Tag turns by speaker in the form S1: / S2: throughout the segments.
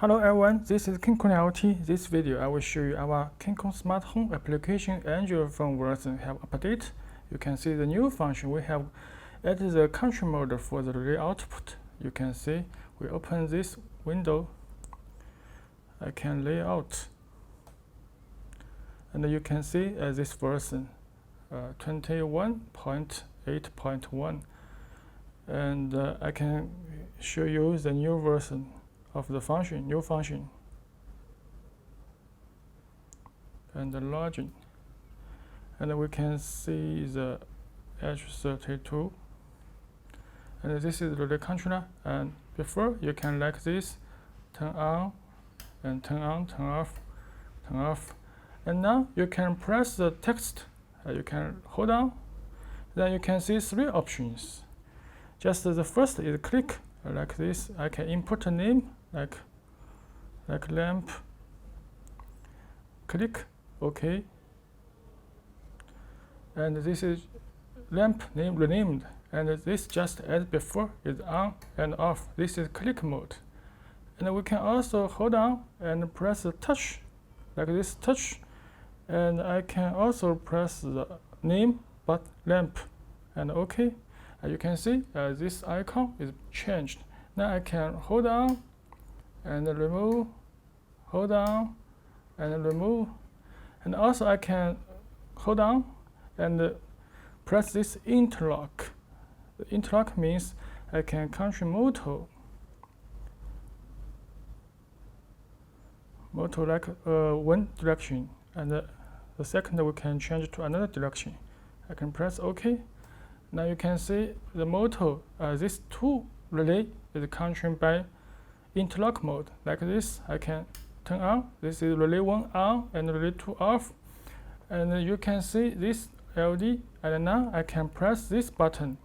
S1: Hello everyone, this is KinCony LT. This video I will show you our KinCony smart home application Android phone version have update. You can see the new function we have added the country mode for the relay output. You can see we open this window. I can lay out, and you can see this version 21.8.1, and I can show you the new version of the new function, and the login, and we can see the H32, and this is the relay controller. And before you can like this, turn on and turn on, turn off, and now you can press the text. You can hold on, then you can see three options. Just the first is click like this. I can input a name like lamp, click OK, and this is lamp name renamed, and this just as before is on and off. This is click mode, and we can also hold on and press the touch like this touch, and I can also press the name but lamp and OK. You can see this icon is changed. Now I can hold on and remove, hold on and remove, and also I can hold on and press this interlock. The interlock means I can control motor like one direction, and the second we can change to another direction. I can press OK. Now you can see the motor, this two relay is controlled by interlock mode like this. I can turn on. This is relay 1 on and relay 2 off, and you can see this LED, and now I can press this button.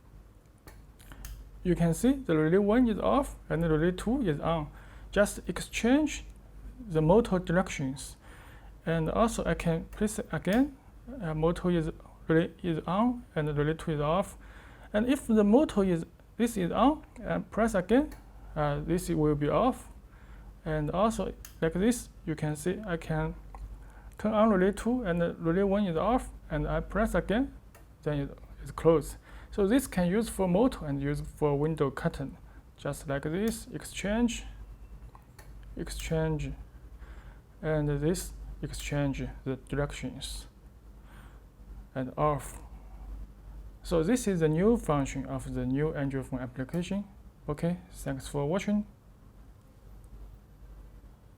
S1: You can see the relay 1 is off and the relay 2 is on. Just exchange the motor directions, and also I can press it again. Relay is on and the relay 2 is off, and if the motor is on and press again, this will be off. And also like this, you can see I can turn on relay 2 and the relay 1 is off, and I press again, then it's closed. So this can use for motor and use for window curtain, just like this. Exchange, and this exchange the directions and off. So this is the new function of the new Android phone application. Okay, thanks for watching.